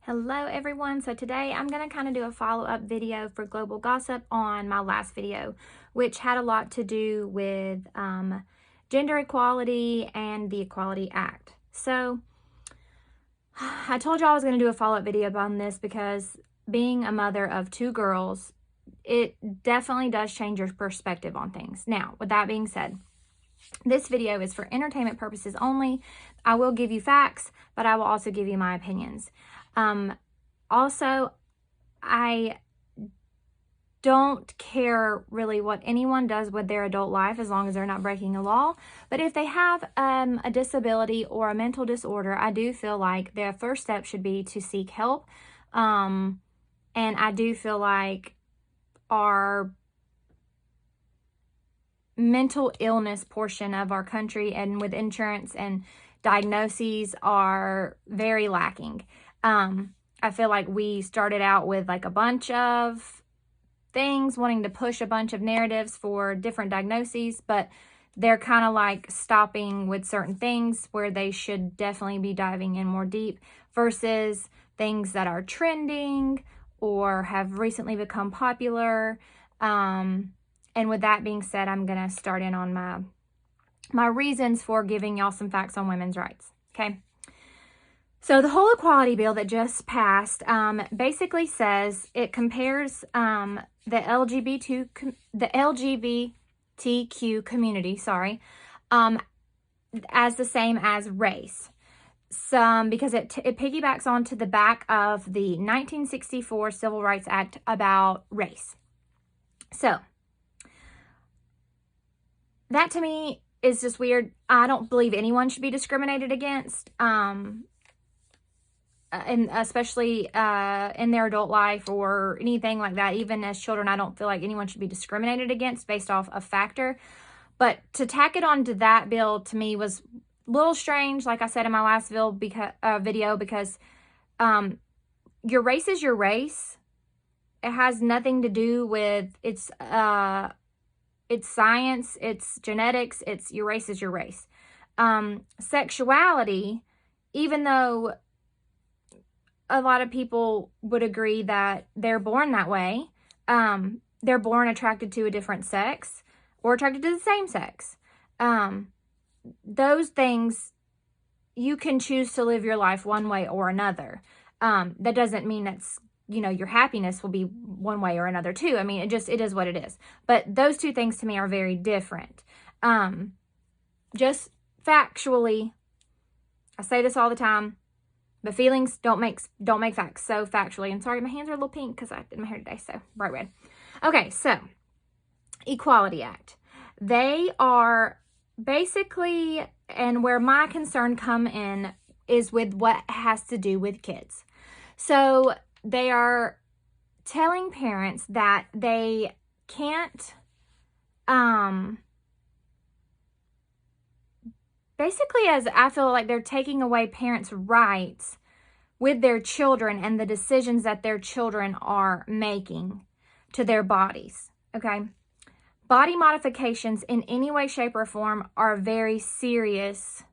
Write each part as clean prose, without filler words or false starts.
Hello everyone. So today I'm going to kind of do a follow-up video for Global Gossip on my last video, which had a lot to do with gender equality and the Equality Act. So I told you I was going to do a follow-up video on this because being a mother of two girls, it definitely does change your perspective on things. Now, with that being said, this video is for entertainment purposes only. I will give you facts, but I will also give you my opinions. Also, I don't care really what anyone does with their adult life as long as they're not breaking a law. But if they have a disability or a mental disorder, I do feel like their first step should be to seek help. And I do feel like our mental illness portion of our country and with insurance and diagnoses are very lacking. I feel like we started out with like a bunch of things, wanting to push a bunch of narratives for different diagnoses, but they're kind of like stopping with certain things where they should definitely be diving in more deep versus things that are trending or have recently become popular. And with that being said, I'm going to start in on my reasons for giving y'all some facts on women's rights. Okay. So the whole equality bill that just passed basically says it compares the LGBTQ community, as the same as race. Because it piggybacks onto the back of the 1964 Civil Rights Act about race. So that to me is just weird. I don't believe anyone should be discriminated against. And especially in their adult life or anything like that. Even as children, I don't feel like anyone should be discriminated against based off a factor. But to tack it onto that bill to me was a little strange, like I said in my last video, because your race is your race. It has nothing to do with it's science, it's genetics, it's your race is your race. Sexuality, even though a lot of people would agree that they're born that way. They're born attracted to a different sex or attracted to the same sex. Those things, you can choose to live your life one way or another. That doesn't mean that's, your happiness will be one way or another too. I mean, it is what it is. But those two things to me are very different. Just factually, I say this all the time, but feelings don't make facts. So factually, and sorry, my hands are a little pink because I did my hair today, so bright red. Okay, so Equality Act. They are basically, and where my concern come in is with what has to do with kids. So they are telling parents that they can't, basically, as I feel like they're taking away parents' rights with their children and the decisions that their children are making to their bodies, okay? Body modifications in any way, shape, or form are a very serious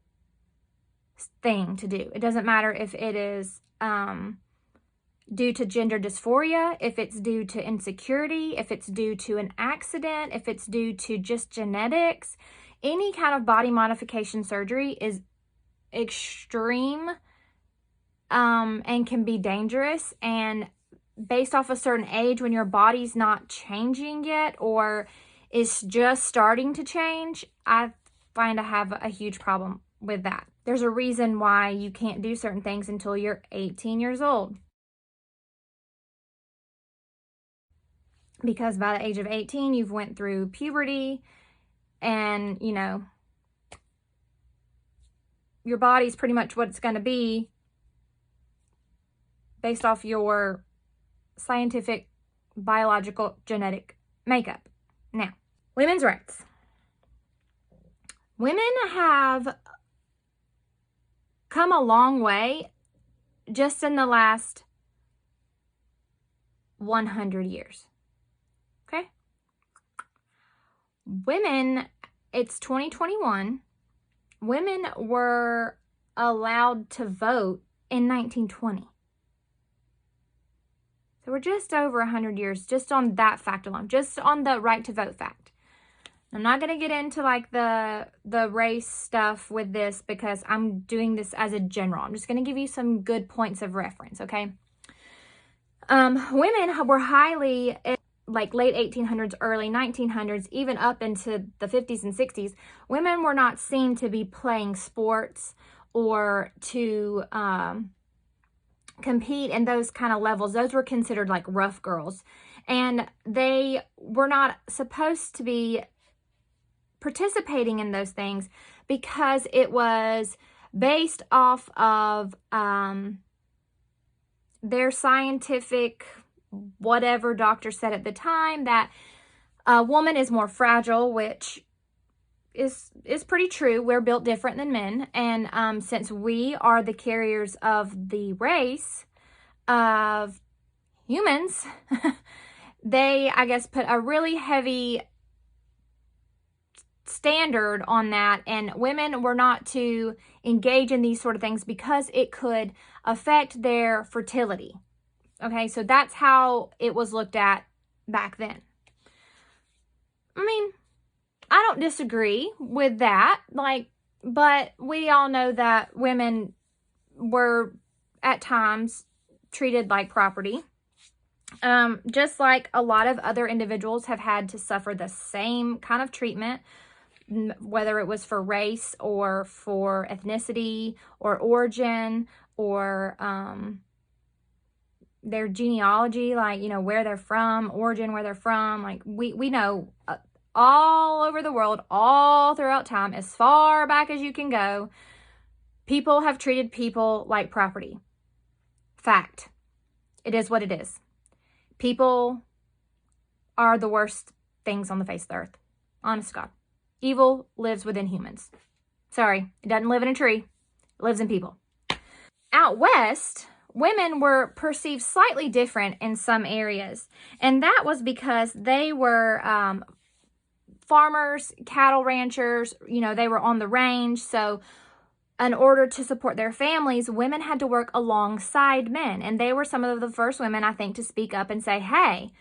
thing to do. It doesn't matter if it is due to gender dysphoria, if it's due to insecurity, if it's due to an accident, if it's due to just genetics. Any kind of body modification surgery is extreme and can be dangerous. And based off a certain age, when your body's not changing yet or is just starting to change, I find I have a huge problem with that. There's a reason why you can't do certain things until you're 18 years old. Because by the age of 18, you've went through puberty. And, your body's pretty much what it's going to be based off your scientific, biological, genetic makeup. Now, women's rights. Women have come a long way just in the last 100 years. Okay? Women, it's 2021. Women were allowed to vote in 1920. So we're just over 100 years just on that fact alone, just on the right to vote fact. I'm not going to get into like the race stuff with this because I'm doing this as a general. I'm just going to give you some good points of reference, okay? Women were highly, like late 1800s, early 1900s, even up into the 50s and 60s, women were not seen to be playing sports or to compete in those kind of levels. Those were considered like rough girls. And they were not supposed to be participating in those things because it was based off of their scientific whatever doctor said at the time, that a woman is more fragile, which is pretty true. We're built different than men, and since we are the carriers of the race of humans, they, I guess, put a really heavy standard on that, and women were not to engage in these sort of things because it could affect their fertility. Okay, so that's how it was looked at back then. I mean, I don't disagree with that, like, but we all know that women were at times treated like property. Just like a lot of other individuals have had to suffer the same kind of treatment, whether it was for race or for ethnicity or origin or their genealogy, like, you know, where they're from, origin, where they're from. Like, we know all over the world, all throughout time, as far back as you can go, people have treated people like property. Fact. It is what it is. People are the worst things on the face of the earth. Honest to God. Evil lives within humans. Sorry, it doesn't live in a tree. It lives in people. Out west, women were perceived slightly different in some areas. And that was because they were farmers, cattle ranchers. You know, they were on the range. So in order to support their families, women had to work alongside men. And they were some of the first women, I think, to speak up and say, hey,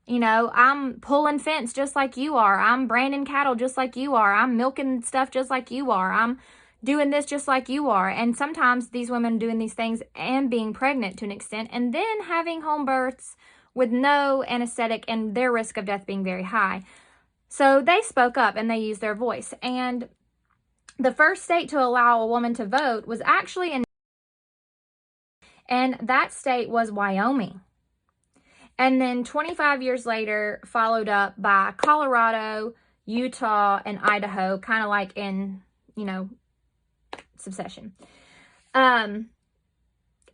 you know, I'm pulling fence just like you are. I'm branding cattle just like you are. I'm milking stuff just like you are. I'm doing this just like you are. And sometimes these women doing these things and being pregnant to an extent, and then having home births with no anesthetic and their risk of death being very high. So they spoke up and they used their voice. And the first state to allow a woman to vote was actually in, and that state was Wyoming. And then 25 years later, followed up by Colorado, Utah, and Idaho, kind of like in, you know, succession.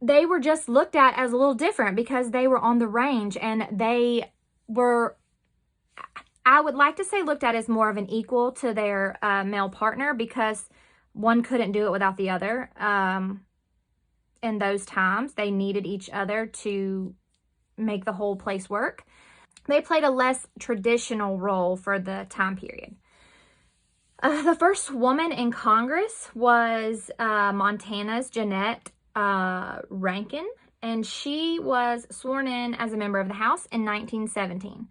They were just looked at as a little different because they were on the range, and they were, I would like to say, looked at as more of an equal to their male partner, because one couldn't do it without the other. In those times, they needed each other to make the whole place work. They played a less traditional role for the time period. The first woman in Congress was Montana's Jeannette Rankin, and she was sworn in as a member of the House in 1917.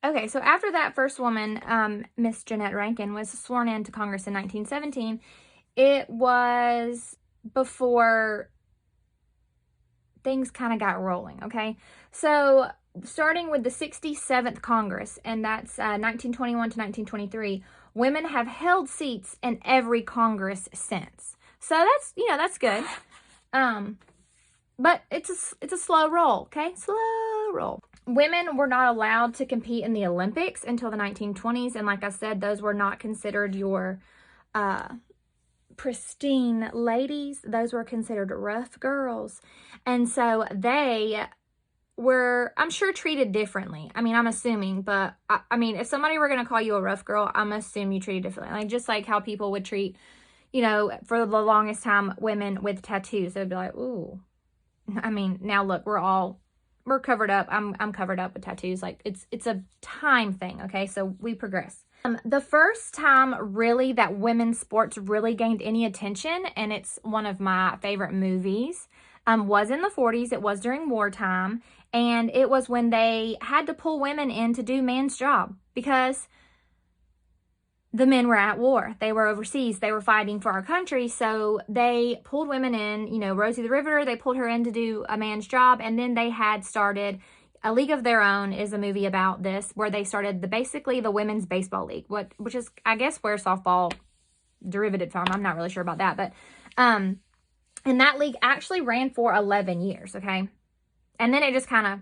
Okay, so after that first woman, Miss Jeannette Rankin, was sworn into Congress in 1917, it was before things kind of got rolling, okay? So starting with the 67th Congress, and that's 1921 to 1923, women have held seats in every Congress since. So that's, you know, that's good. But it's a slow roll, okay? Slow roll. Women were not allowed to compete in the Olympics until the 1920s, and like I said, those were not considered your pristine ladies. Those were considered rough girls. And so they were, I'm sure, treated differently. I mean, I'm assuming, but I mean, if somebody were going to call you a rough girl, I'm assuming you treated differently. Like, just like how people would treat, you know, for the longest time, women with tattoos. They'd be like, ooh. I mean, now look, we're covered up. I'm covered up with tattoos. Like, it's a time thing, okay? So we progress. The first time really that women's sports really gained any attention, and it's one of my favorite movies, was in the 40s. It was during wartime, And it was when they had to pull women in to do men's job because the men were at war. They were overseas. They were fighting for our country. So they pulled women in, you know, Rosie the Riveter, they pulled her in to do a man's job. And then they had started A League of Their Own is a movie about this, where they started basically the women's baseball league, which is, I guess, where softball derivative from. I'm not really sure about that. But, and that league actually ran for 11 years. Okay. And then it just kind of,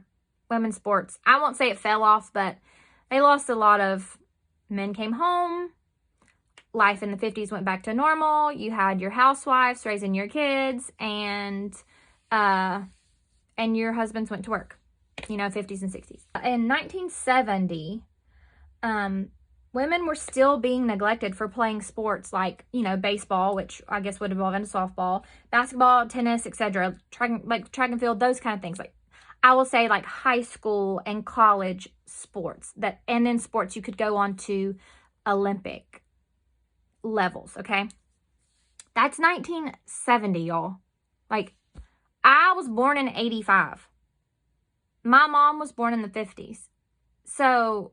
women's sports, I won't say it fell off, but they lost a lot of, men came home. Life in the 50s went back to normal. You had your housewives raising your kids, and your husbands went to work, you know, 50s and 60s. In 1970, women were still being neglected for playing sports like, you know, baseball, which I guess would evolve into softball, basketball, tennis, etc., track and field, those kind of things. Like, I will say, like, high school and college sports, and then sports you could go on to Olympic levels. Okay, that's 1970, y'all. Like, I was born in 85. My mom was born in the 50s, so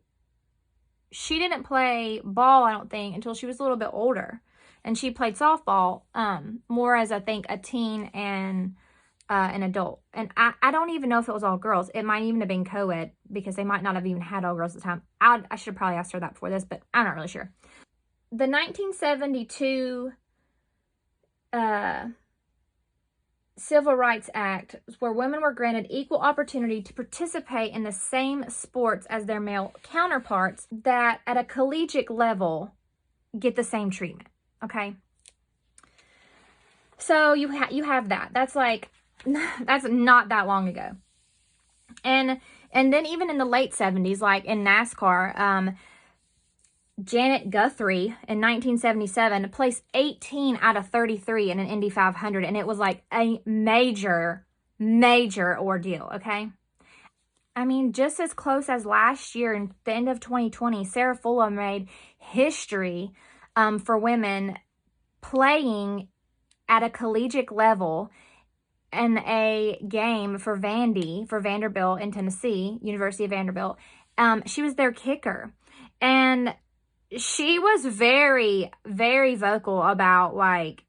she didn't play ball, I don't think, until she was a little bit older. And she played softball more as, I think, a teen and an adult. And I don't even know if it was all girls. It might even have been co-ed, because they might not have even had all girls at the time. I should probably ask her that before this, but I'm not really sure. The 1972 Civil Rights Act, where women were granted equal opportunity to participate in the same sports as their male counterparts, that at a collegiate level get the same treatment. Okay, so you have that. That's like, that's not that long ago. And then even in the late 70s, like in NASCAR, Janet Guthrie in 1977 placed 18 out of 33 in an Indy 500, and it was like a major ordeal. Okay, I mean, just as close as last year, in the end of 2020, Sarah Fulham made history for women playing at a collegiate level in a game for Vanderbilt in Tennessee, University of Vanderbilt. She was their kicker, and she was very, very vocal about, like,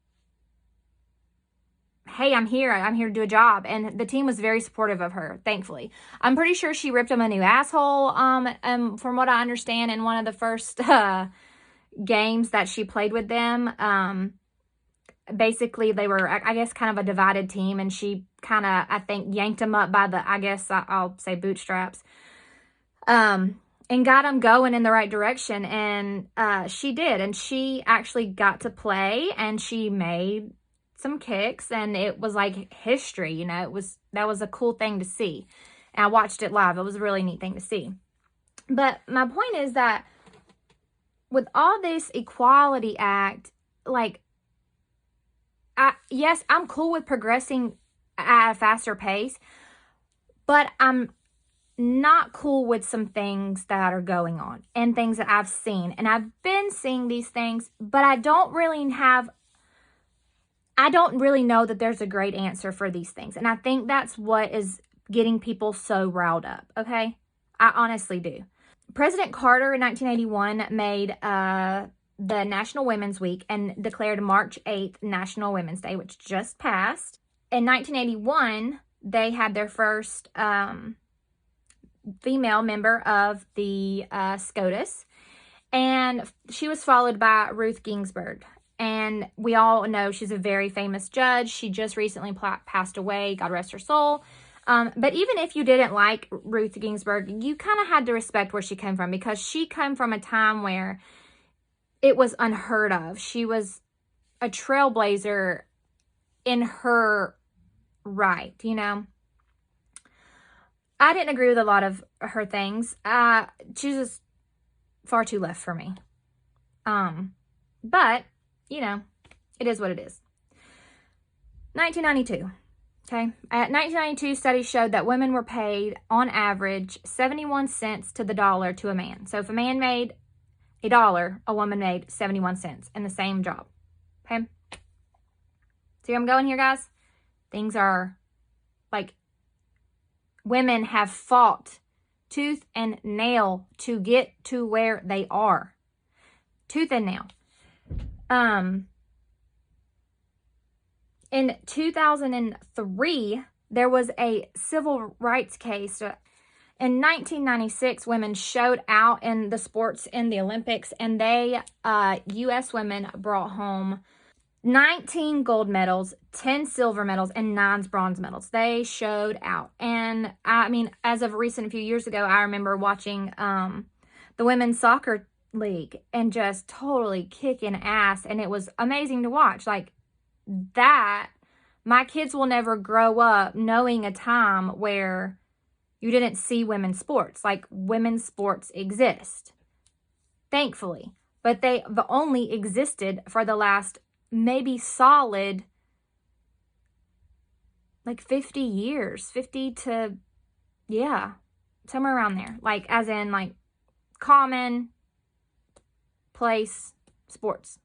hey, I'm here to do a job. And the team was very supportive of her, thankfully. I'm pretty sure she ripped them a new asshole, from what I understand, in one of the first games that she played with them. Basically, they were, I guess, kind of a divided team, and she kind of, I think, yanked them up by the, I guess I'll say, bootstraps. And got them going in the right direction. And she did. And she actually got to play, and she made some kicks, and it was like history, you know. That was a cool thing to see. And I watched it live. It was a really neat thing to see. But my point is that with all this Equality Act, like, yes, I'm cool with progressing at a faster pace, but I'm not cool with some things that are going on and things that I've seen. And I've been seeing these things, but I don't really know that there's a great answer for these things. And I think that's what is getting people so riled up, okay? I honestly do. President Carter in 1981 made the National Women's Week and declared March 8th National Women's Day, which just passed. In 1981, they had their first female member of the SCOTUS, and she was followed by Ruth Gingsberg. And we all know she's a very famous judge. She just recently passed away, God rest her soul. But even if you didn't like Ruth Gingsberg, you kind of had to respect where she came from, because she came from a time where it was unheard of. She was a trailblazer in her right, you know. I didn't agree with a lot of her things. She's just far too left for me. But, you know, it is what it is. 1992. Okay. 1992 studies showed that women were paid, on average, 71 cents to the dollar to a man. So if a man made $1, a woman made 71 cents in the same job. Okay. See where I'm going here, guys? Things are, like, women have fought tooth and nail to get to where they are. Tooth and nail. In 2003, there was a civil rights case. In 1996, women showed out in the sports in the Olympics, and U.S. women brought home 19 gold medals, 10 silver medals, and 9 bronze medals. They showed out. And I mean, as of recent few years ago, I remember watching the women's soccer league and just totally kicking ass. And it was amazing to watch. Like that, my kids will never grow up knowing a time where you didn't see women's sports. Like women's sports exist, thankfully. But they've only existed for the last maybe solid like 50 years, 50 to, yeah, somewhere around there. Like as in like common place sports.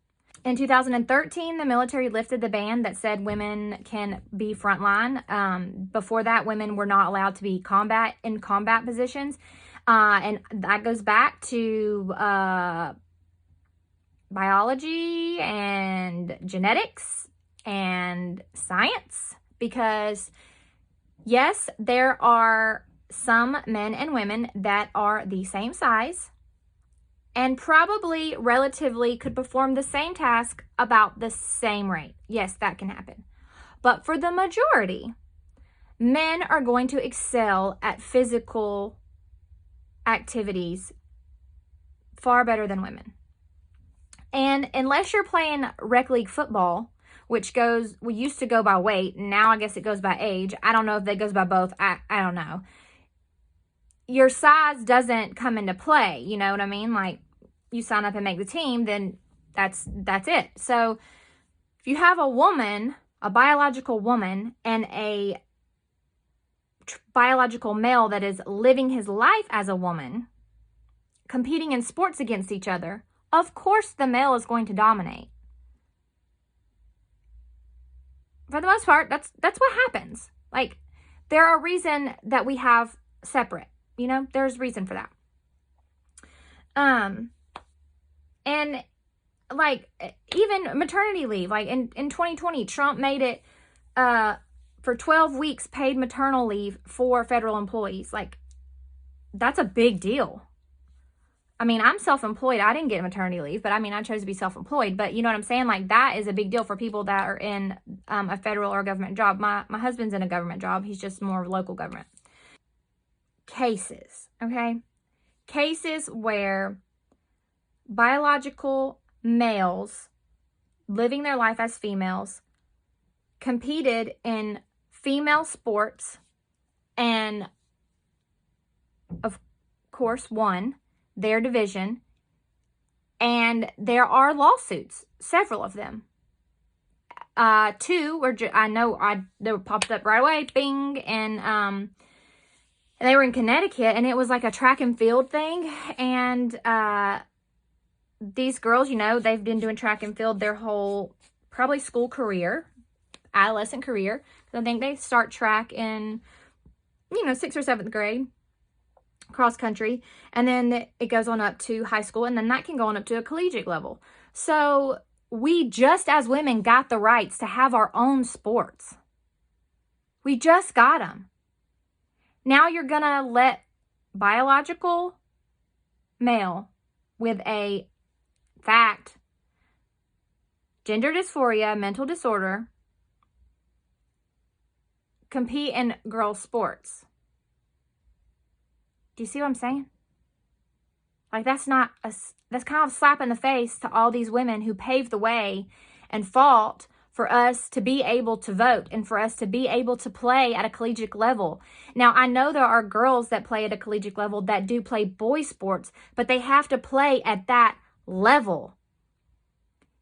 In 2013, the military lifted the ban that said women can be frontline. Before that, women were not allowed to be in combat positions. And that goes back to biology and genetics and science, because yes, there are some men and women that are the same size and probably relatively could perform the same task about the same rate. Yes, that can happen. But for the majority, men are going to excel at physical activities far better than women. And unless you're playing rec league football, which we used to go by weight, now I guess it goes by age. I don't know if that goes by both. I don't know. Your size doesn't come into play, you know what I mean? Like, you sign up and make the team, then that's it. So if you have a woman, a biological woman, and a biological male that is living his life as a woman, competing in sports against each other, of course the male is going to dominate. For the most part, that's what happens. Like, there are reason that we have separate, you know, there's reason for that. And like even maternity leave, like in 2020, Trump made it for 12 weeks paid maternal leave for federal employees. Like, that's a big deal. I mean, I'm self-employed. I didn't get maternity leave, but I mean, I chose to be self-employed. But you know what I'm saying? Like, that is a big deal for people that are in a federal or government job. My husband's in a government job. He's just more local government. Cases, okay? Cases where biological males living their life as females competed in female sports and, of course, won their division. And there are lawsuits, several of them. 2 were, they were popped up right away, bing, and they were in Connecticut, and it was like a track and field thing. And these girls, you know, they've been doing track and field their whole probably school career, adolescent career. So I think they start track in, you know, 6th or 7th grade, cross country, and then it goes on up to high school, and then that can go on up to a collegiate level. So we just as women got the rights to have our own sports. We just got them. Now you're gonna let biological male with a fact, gender dysphoria, mental disorder, compete in girls' sports. Do you see what I'm saying? Like, that's kind of a slap in the face to all these women who paved the way and fought for us to be able to vote and for us to be able to play at a collegiate level. Now, I know there are girls that play at a collegiate level that do play boys' sports, but they have to play at that level.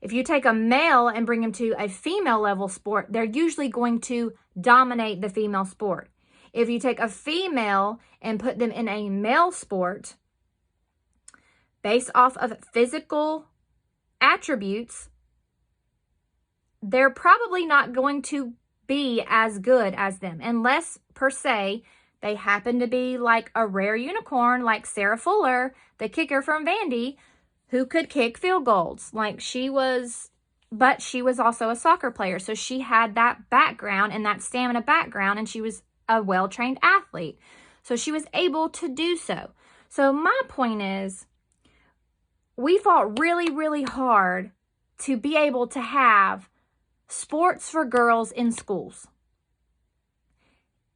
If you take a male and bring him to a female level sport, they're usually going to dominate the female sport. If you take a female and put them in a male sport based off of physical attributes, they're probably not going to be as good as them, unless per se They happen to be like a rare unicorn, like Sarah Fuller, the kicker from Vandy, who could kick field goals. Like but she was also a soccer player. So she had that background and that stamina background, and she was a well-trained athlete. So she was able to do so. So my point is, we fought really, really hard to be able to have sports for girls in schools.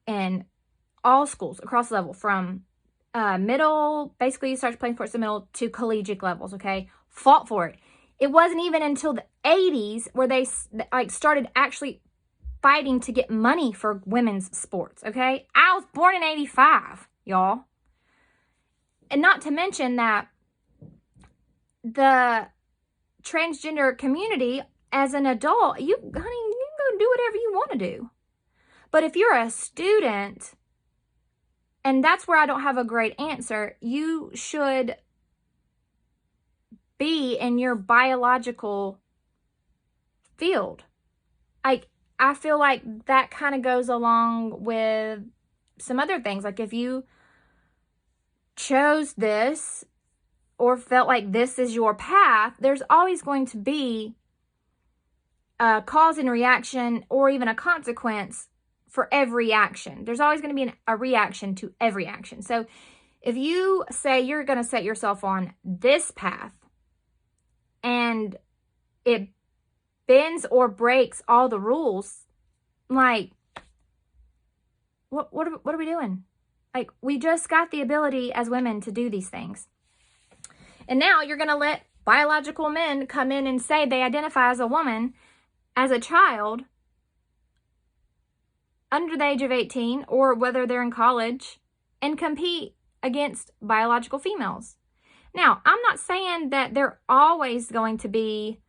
In all schools across the level, from middle, basically you start playing sports in middle, to collegiate levels, okay? Fought for it. It wasn't even until the 80s where they like started actually fighting to get money for women's sports, okay? I was born in 85, y'all. And not to mention that the transgender community, as an adult, honey, you can go do whatever you want to do. But if you're a student, and that's where I don't have a great answer, you should be in your biological field. I feel like that kind of goes along with some other things. Like if you chose this or felt like this is your path, there's always going to be a cause and reaction, or even a consequence for every action. There's always going to be a reaction to every action. So if you say you're going to set yourself on this path and it bends or breaks all the rules, like, what are we doing? Like, we just got the ability as women to do these things. And now you're going to let biological men come in and say they identify as a woman, as a child, under the age of 18, or whether they're in college, and compete against biological females. Now, I'm not saying that they're always going to be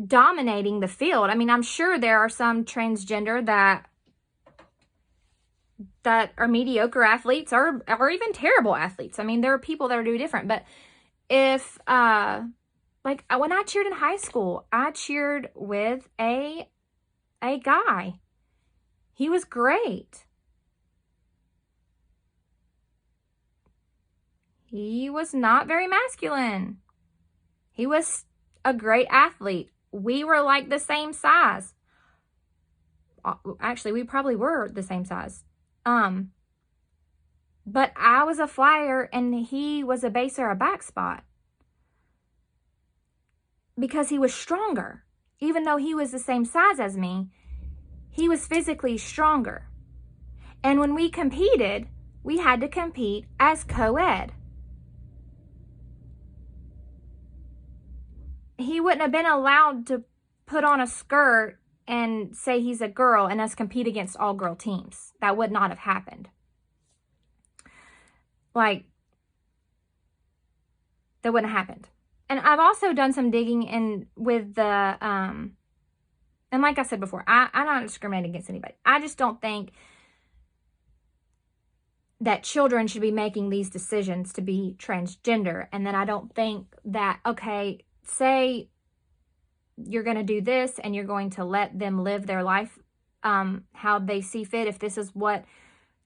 dominating the field. I mean, I'm sure there are some transgender that are mediocre athletes, or even terrible athletes. I mean, there are people that are doing different. But if, like when I cheered in high school, I cheered with a guy. He was great. He was not very masculine. He was a great athlete. We were like the same size. Actually, we probably were the same size. But I was a flyer and he was a base or a back spot. Because he was stronger. Even though he was the same size as me, he was physically stronger. And when we competed, we had to compete as co-ed. He wouldn't have been allowed to put on a skirt and say he's a girl and us compete against all girl teams. That would not have happened. Like, that wouldn't have happened. And I've also done some digging in with the, and like I said before, I'm not discriminating against anybody. I just don't think that children should be making these decisions to be transgender. And then I don't think that, okay, say you're going to do this and you're going to let them live their life how they see fit. If this is what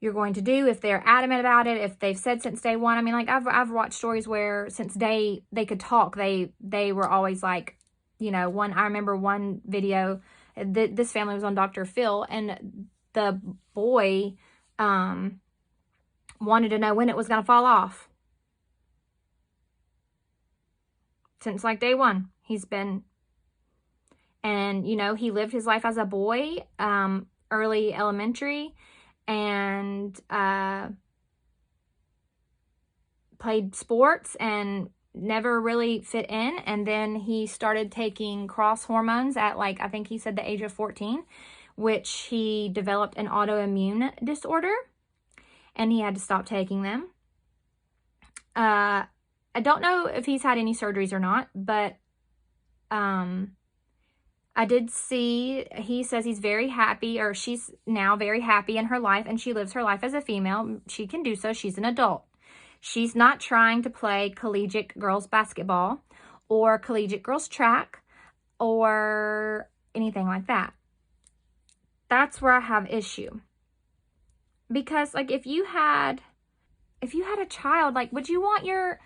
you're going to do, if they're adamant about it, if they've said since day one. I mean, like I've watched stories where since they could talk, they were always like, you know, I remember one video, this family was on Dr. Phil, and the boy wanted to know when it was going to fall off. Since like day one, he's been, and you know, he lived his life as a boy, early elementary, and played sports and never really fit in. And then he started taking cross hormones at, like, I think he said the age of 14, which he developed an autoimmune disorder and he had to stop taking them. I don't know if he's had any surgeries or not, but I did see, he says he's very happy, or she's now very happy in her life, and she lives her life as a female. She can do so. She's an adult. She's not trying to play collegiate girls basketball or collegiate girls track or anything like that. that's where I have issue. Because, like, if you had a child, like, would you want your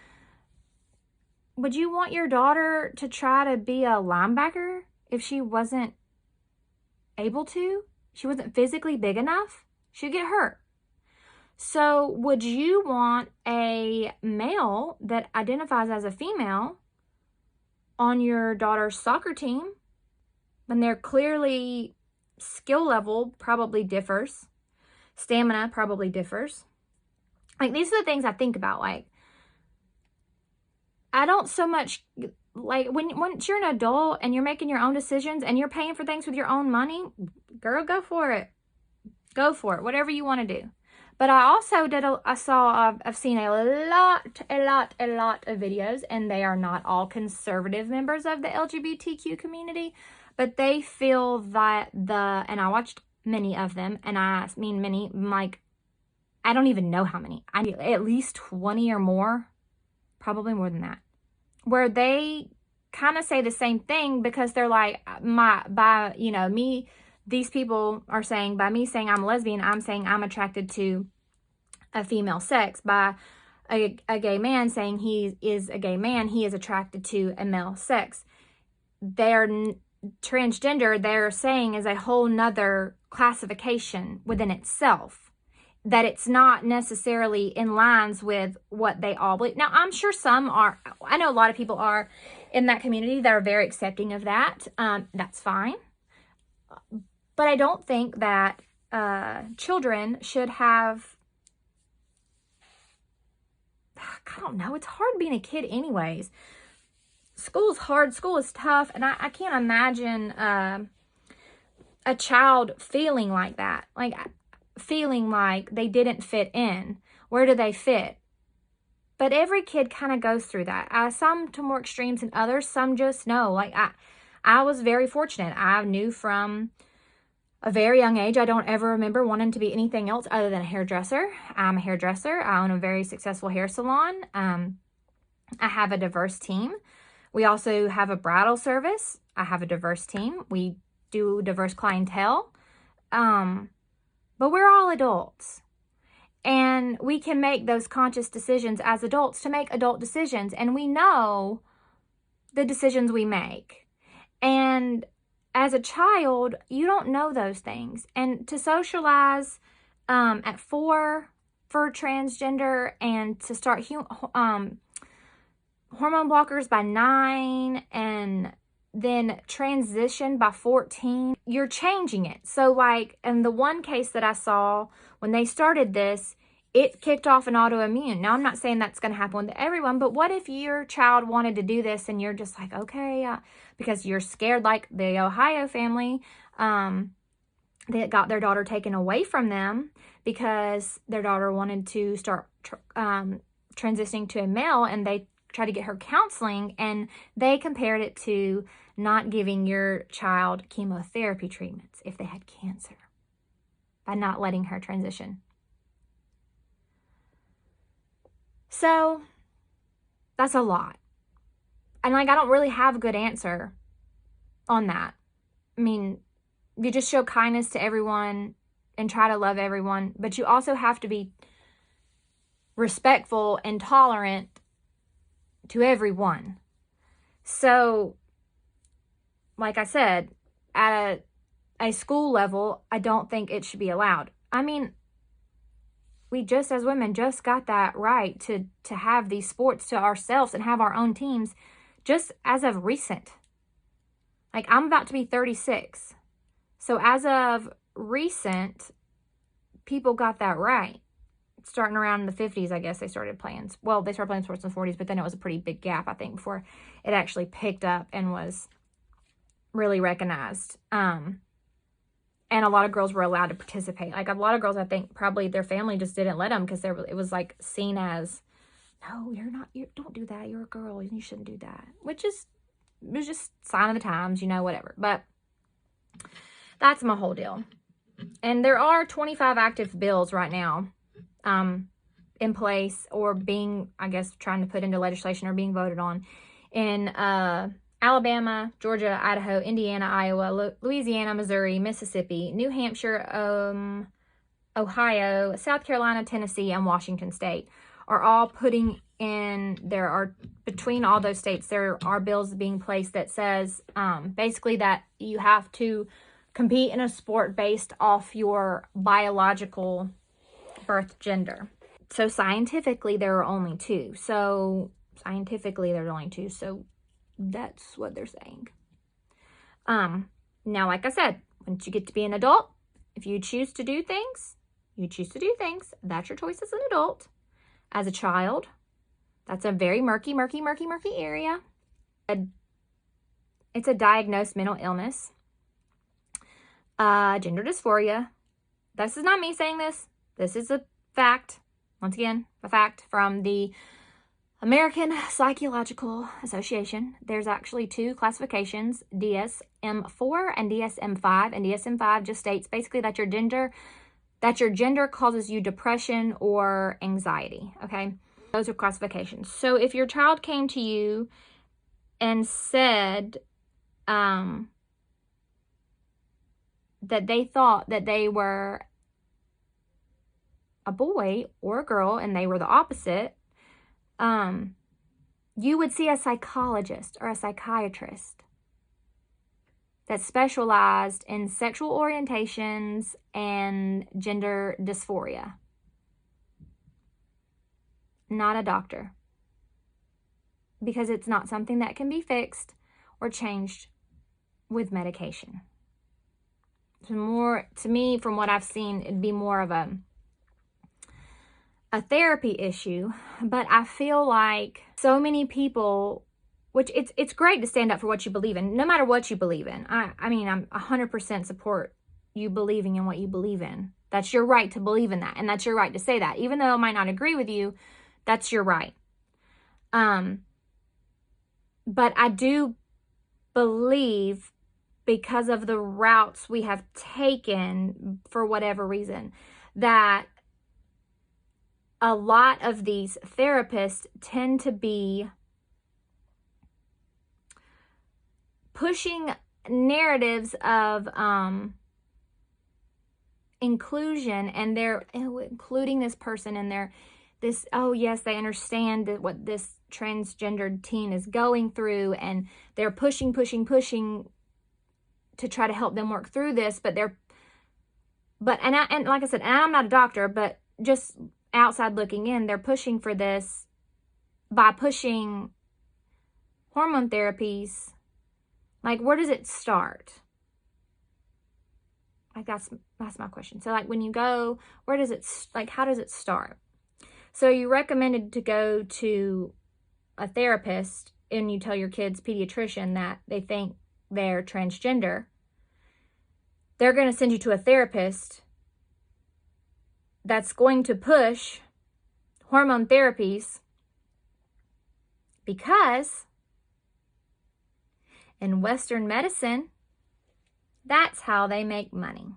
daughter to try to be a linebacker if she wasn't able to? She wasn't physically big enough? She'd get hurt. So would you want a male that identifies as a female on your daughter's soccer team when they're clearly skill level probably differs, stamina probably differs? Like, these are the things I think about. Like, I don't so much, like, once you're an adult and you're making your own decisions and you're paying for things with your own money, girl, go for it. Go for it. Whatever you want to do. But I also I've seen a lot of videos, and they are not all conservative members of the LGBTQ community, but they feel that and I watched many of them, and I mean many, like, I don't even know how many. I need at least 20 or more, probably more than that, where they kind of say the same thing, because they're like, these people are saying, by me saying I'm a lesbian, I'm saying I'm attracted to a female sex. By a gay man saying he is a gay man, he is attracted to a male sex. They're transgender, they're saying, is a whole nother classification within itself, that it's not necessarily in lines with what they all believe. Now, I'm sure some are. I know a lot of people are in that community that are very accepting of that. That's fine. But I don't think that children should have, I don't know, it's hard being a kid anyways. School's hard, school is tough, and I can't imagine a child feeling like that. Like, feeling like they didn't fit in. Where do they fit? But every kid kind of goes through that. Some to more extremes than others. Some just know. Like, I was very fortunate. I knew from a very young age, I don't ever remember wanting to be anything else other than a hairdresser. I'm a hairdresser. I own a very successful hair salon. I have a diverse team. We also have a bridal service. I have a diverse team. We do diverse clientele. But we're all adults. And we can make those conscious decisions as adults to make adult decisions. And we know the decisions we make. And as a child, you don't know those things. And to socialize at 4 for transgender, and to start hormone blockers by 9, and then transition by 14, you're changing it. So, like, in the one case that I saw, when they started this, it kicked off an autoimmune. Now, I'm not saying that's going to happen with everyone, but what if your child wanted to do this and you're just like, okay, because you're scared, like the Ohio family that got their daughter taken away from them because their daughter wanted to start transitioning to a male, and they tried to get her counseling, and they compared it to not giving your child chemotherapy treatments if they had cancer by not letting her transition. So that's a lot. And, like, I don't really have a good answer on that. I mean, you just show kindness to everyone and try to love everyone, but you also have to be respectful and tolerant to everyone. So, like I said, at a school level, I don't think it should be allowed. I mean, we just, as women, just got that right to have these sports to ourselves and have our own teams just as of recent. Like, I'm about to be 36. So as of recent, people got that right. Starting around the 50s, I guess they started playing. Well, they started playing sports in the 40s, but then it was a pretty big gap, I think, before it actually picked up and was really recognized. And a lot of girls were allowed to participate. Like, a lot of girls, I think, probably their family just didn't let them because it was, like, seen as, no, don't do that. You're a girl. You shouldn't do that. Which is, it was just sign of the times, whatever. But that's my whole deal. And there are 25 active bills right now in place, or being, I guess, trying to put into legislation or being voted on in Alabama, Georgia, Idaho, Indiana, Iowa, Louisiana, Missouri, Mississippi, New Hampshire, Ohio, South Carolina, Tennessee, and Washington State are all putting in, between all those states, there are bills being placed that says basically that you have to compete in a sport based off your biological birth gender. So scientifically, there are only two. So that's what they're saying. Now, like I said, once you get to be an adult, if you choose to do things, you choose to do things. That's your choice as an adult. As a child, that's a very murky area. It's a diagnosed mental illness. Gender dysphoria. This is not me saying this. This is a fact. Once again, a fact from the American Psychological Association. There's actually two classifications, DSM-4 and DSM-5. And DSM-5 just states basically that your gender causes you depression or anxiety, okay? Those are classifications. So if your child came to you and said that they thought that they were a boy or a girl and they were the opposite, you would see a psychologist or a psychiatrist that specialized in sexual orientations and gender dysphoria. Not a doctor. Because it's not something that can be fixed or changed with medication. To me, from what I've seen, it'd be more of a therapy issue. But I feel like so many people, which it's great to stand up for what you believe in, no matter what you believe in. I mean, I'm 100% support you believing in what you believe in. That's your right to believe in that, and that's your right to say that. Even though I might not agree with you, that's your right. But I do believe, because of the routes we have taken for whatever reason, that a lot of these therapists tend to be pushing narratives of inclusion, and they're including this person in this, oh yes, they understand that what this transgendered teen is going through, and they're pushing to try to help them work through this, and like I said, and I'm not a doctor, but just outside looking in, they're pushing for this by pushing hormone therapies. Like, where does it start? Like, that's my question. So, like, when you go, how does it start? So you recommended to go to a therapist, and you tell your kid's pediatrician that they think they're transgender. They're going to send you to a therapist that's going to push hormone therapies, because in Western medicine, that's how they make money.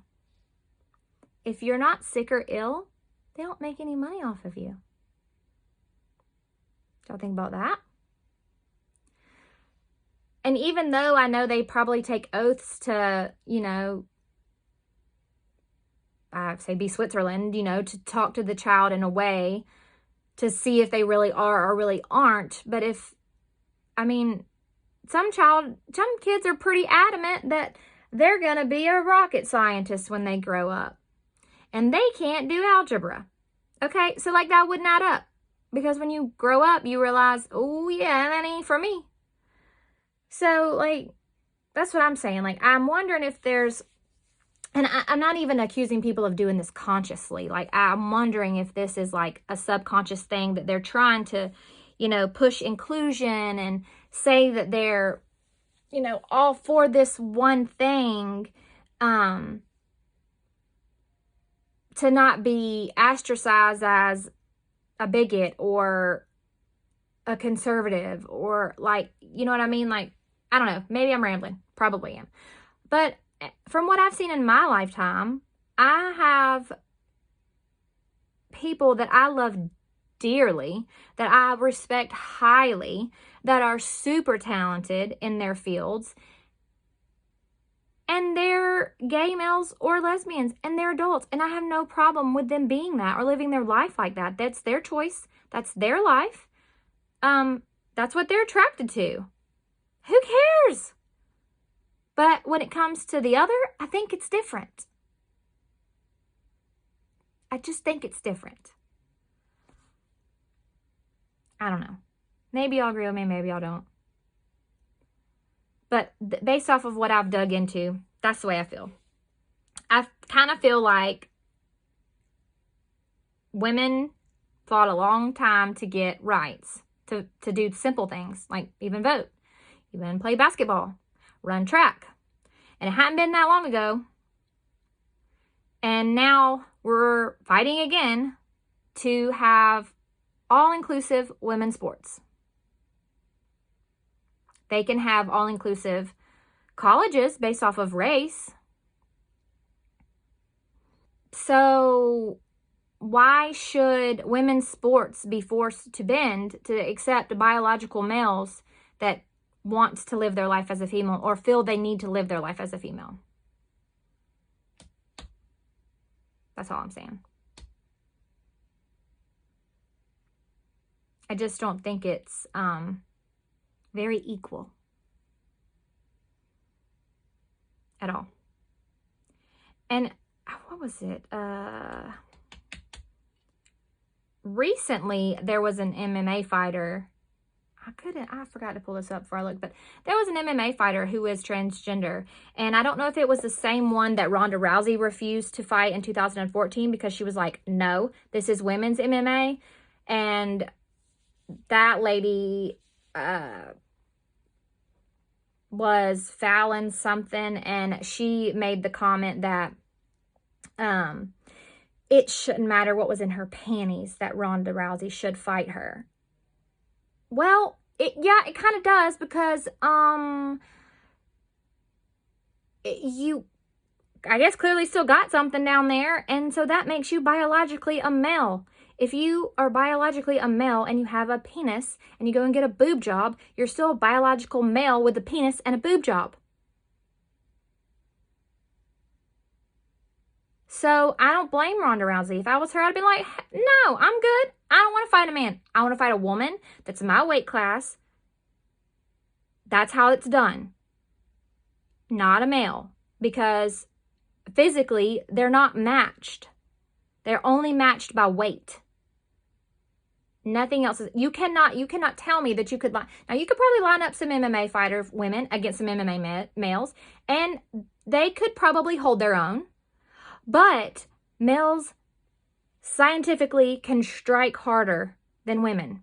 If you're not sick or ill, they don't make any money off of you. Don't think about that. And even though I know they probably take oaths to, be Switzerland, to talk to the child in a way to see if they really are or really aren't. But some kids are pretty adamant that they're going to be a rocket scientist when they grow up. And they can't do algebra. Okay, so like that wouldn't add up. Because when you grow up, you realize, oh yeah, that ain't for me. So like, that's what I'm saying. Like, I'm wondering if there's, and I'm not even accusing people of doing this consciously. Like, I'm wondering if this is like a subconscious thing that they're trying to, push inclusion and say that they're, all for this one thing, to not be ostracized as a bigot or a conservative, or like, you know what I mean? Like, I don't know. Maybe I'm rambling. Probably am. But from what I've seen in my lifetime, I have people that I love dearly, that I respect highly, that are super talented in their fields, and they're gay males or lesbians, and they're adults, and I have no problem with them being that or living their life like that. That's their choice. That's their life. That's what they're attracted to. Who cares? But when it comes to the other, I think it's different. I just think it's different. I don't know. Maybe y'all agree with me, maybe y'all don't. But based off of what I've dug into, that's the way I feel. I kind of feel like women fought a long time to get rights, to do simple things, like even vote, even play basketball, run track. And it hadn't been that long ago. And now we're fighting again to have all-inclusive women's sports. They can have all-inclusive colleges based off of race. So why should women's sports be forced to bend to accept biological males that want to live their life as a female or feel they need to live their life as a female? That's all I'm saying. I just don't think it's very equal at all. And what was it? Recently, there was an MMA fighter. I forgot to pull this up before I looked, but there was an MMA fighter who is transgender. And I don't know if it was the same one that Ronda Rousey refused to fight in 2014 because she was like, no, this is women's MMA. And that lady was fouling something, and she made the comment that it shouldn't matter what was in her panties, that Ronda Rousey should fight her. Well, it kind of does, because you, I guess, clearly still got something down there, and so that makes you biologically a male. If you are biologically a male and you have a penis and you go and get a boob job, you're still a biological male with a penis and a boob job. So I don't blame Ronda Rousey. If I was her, I'd be like, no, I'm good. I don't want to fight a man. I want to fight a woman that's my weight class. That's how it's done. Not a male. Because physically, they're not matched. They're only matched by weight. Nothing else. You cannot tell me that you could line. Now, you could probably line up some MMA fighter women against some MMA males, and they could probably hold their own. But males scientifically can strike harder than women.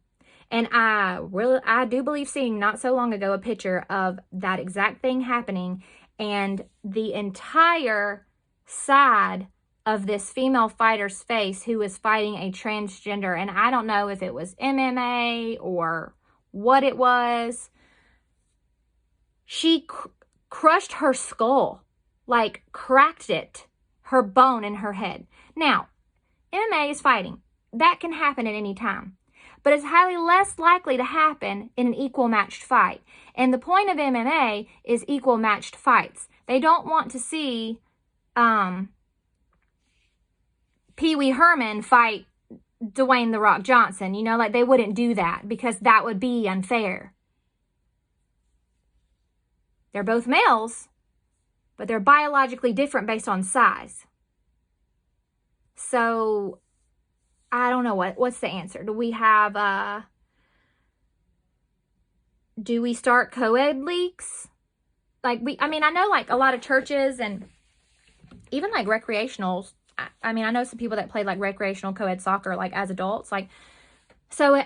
And I do believe seeing not so long ago a picture of that exact thing happening, and the entire side of this female fighter's face who was fighting a transgender, and I don't know if it was MMA or what it was. She crushed her skull, like cracked it, her bone in her head. Now, MMA is fighting. That can happen at any time, but it's highly less likely to happen in an equal matched fight. And the point of MMA is equal matched fights. They don't want to see Pee Wee Herman fight Dwayne "The Rock" Johnson. You know, like, they wouldn't do that because that would be unfair. They're both males, but they're biologically different based on size. So, I don't know what's the answer. Do we have, do we start co-ed leagues? Like, I know, like, a lot of churches and even, like, recreationals. I know some people that play, like, recreational co-ed soccer, like, as adults. Like, so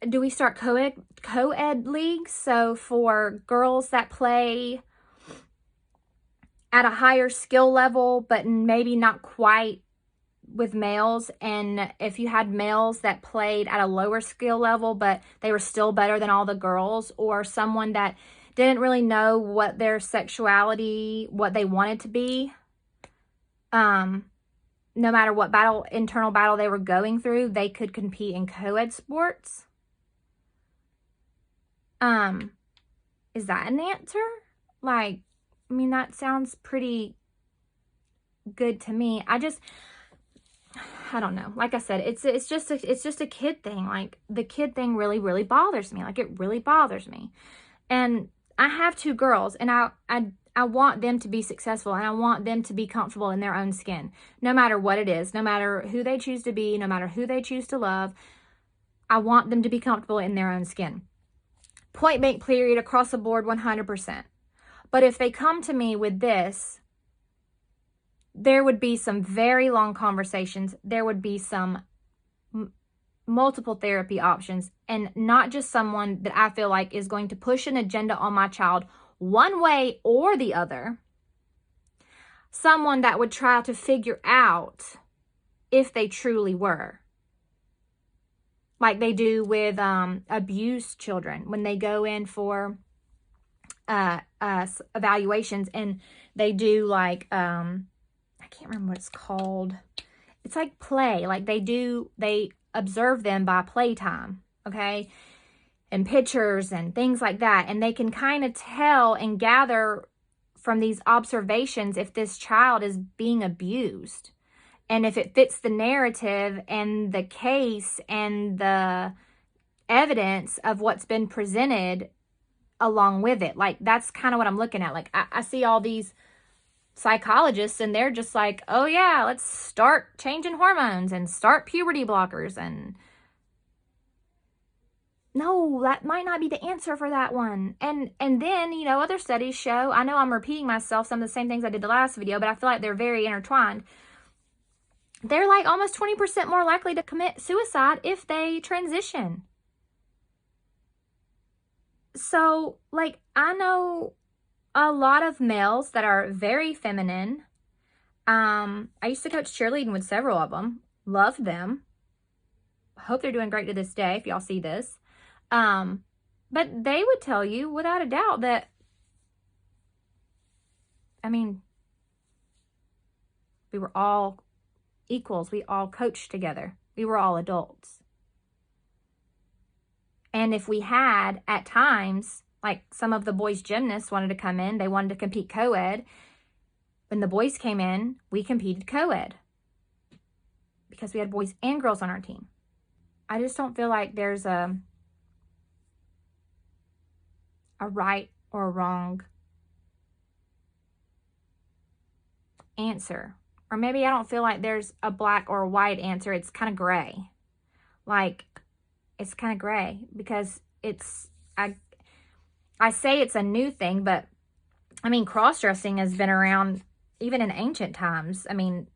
do we start co-ed leagues? So for girls that play at a higher skill level, but maybe not quite with males, and if you had males that played at a lower skill level, but they were still better than all the girls, or someone that didn't really know what their sexuality, what they wanted to be, no matter what internal battle they were going through, they could compete in co-ed sports. Is that an answer? Like, I mean, that sounds pretty good to me. I don't know. Like I said, it's just a kid thing. Like, the kid thing really, really bothers me. Like, it really bothers me. And I have 2 girls, and I want them to be successful, and I want them to be comfortable in their own skin, no matter what it is, no matter who they choose to be, no matter who they choose to love. I want them to be comfortable in their own skin. Point blank period, across the board, 100%. But if they come to me with this, there would be some very long conversations. There would be some multiple therapy options, and not just someone that I feel like is going to push an agenda on my child one way or the other. Someone that would try to figure out if they truly were. Like they do with abused children when they go in for evaluations, and they do like, I can't remember what it's called. It's like play. Like they observe them by playtime, okay? And pictures and things like that. And they can kind of tell and gather from these observations if this child is being abused, and if it fits the narrative and the case and the evidence of what's been presented along with it. Like, that's kind of what I'm looking at. Like, I see all these psychologists, and they're just like, oh yeah, let's start changing hormones and start puberty blockers. And no, that might not be the answer for that one. And then, you know, other studies show, I know I'm repeating myself, some of the same things I did the last video, but I feel like they're very intertwined. They're like almost 20% more likely to commit suicide if they transition. So, like, I know a lot of males that are very feminine. I used to coach cheerleading with several of them. Loved them. Hope they're doing great to this day if y'all see this. But they would tell you without a doubt that, I mean, we were all equals. We all coached together. We were all adults. And if we had, at times, like some of the boys gymnasts wanted to come in, they wanted to compete co-ed. When the boys came in, we competed co-ed because we had boys and girls on our team. I just don't feel like there's a right or a wrong answer. Or maybe I don't feel like there's a black or a white answer. It's kind of gray. Like, it's kind of gray because it's, I say it's a new thing, but I mean, cross-dressing has been around even in ancient times. I mean,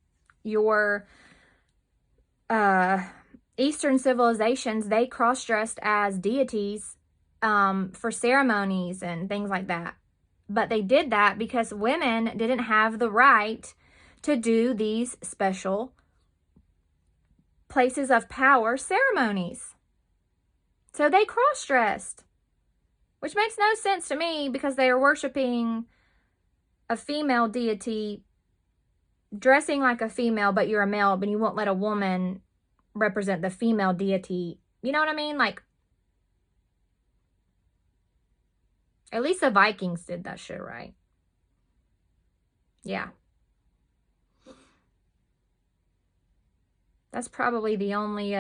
your Eastern civilizations, they cross-dressed as deities for ceremonies and things like that. But they did that because women didn't have the right to do these special places of power ceremonies. So they cross-dressed, which makes no sense to me because they are worshiping a female deity, dressing like a female, but you're a male, but you won't let a woman represent the female deity. You know what I mean? Like, at least the Vikings did that shit right. Yeah. That's probably the only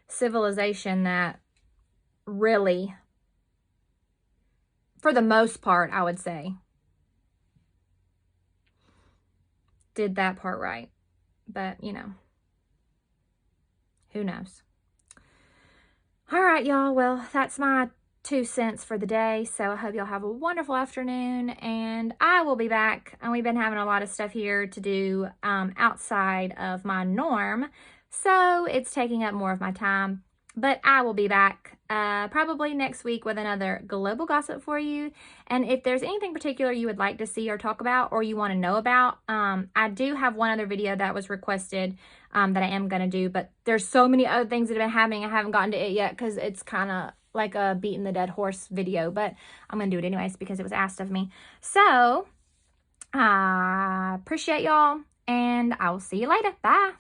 civilization that really, for the most part, I would say, did that part right. But, you know, who knows? All right, y'all. Well, that's my 2 cents for the day. So I hope y'all have a wonderful afternoon, and I will be back. And we've been having a lot of stuff here to do outside of my norm, so it's taking up more of my time. But I will be back probably next week with another global gossip for you. And if there's anything particular you would like to see or talk about, or you want to know about, I do have one other video that was requested that I am going to do. But there's so many other things that have been happening. I haven't gotten to it yet because it's kind of like a beating the dead horse video. But I'm going to do it anyways because it was asked of me. So I appreciate y'all, and I will see you later. Bye.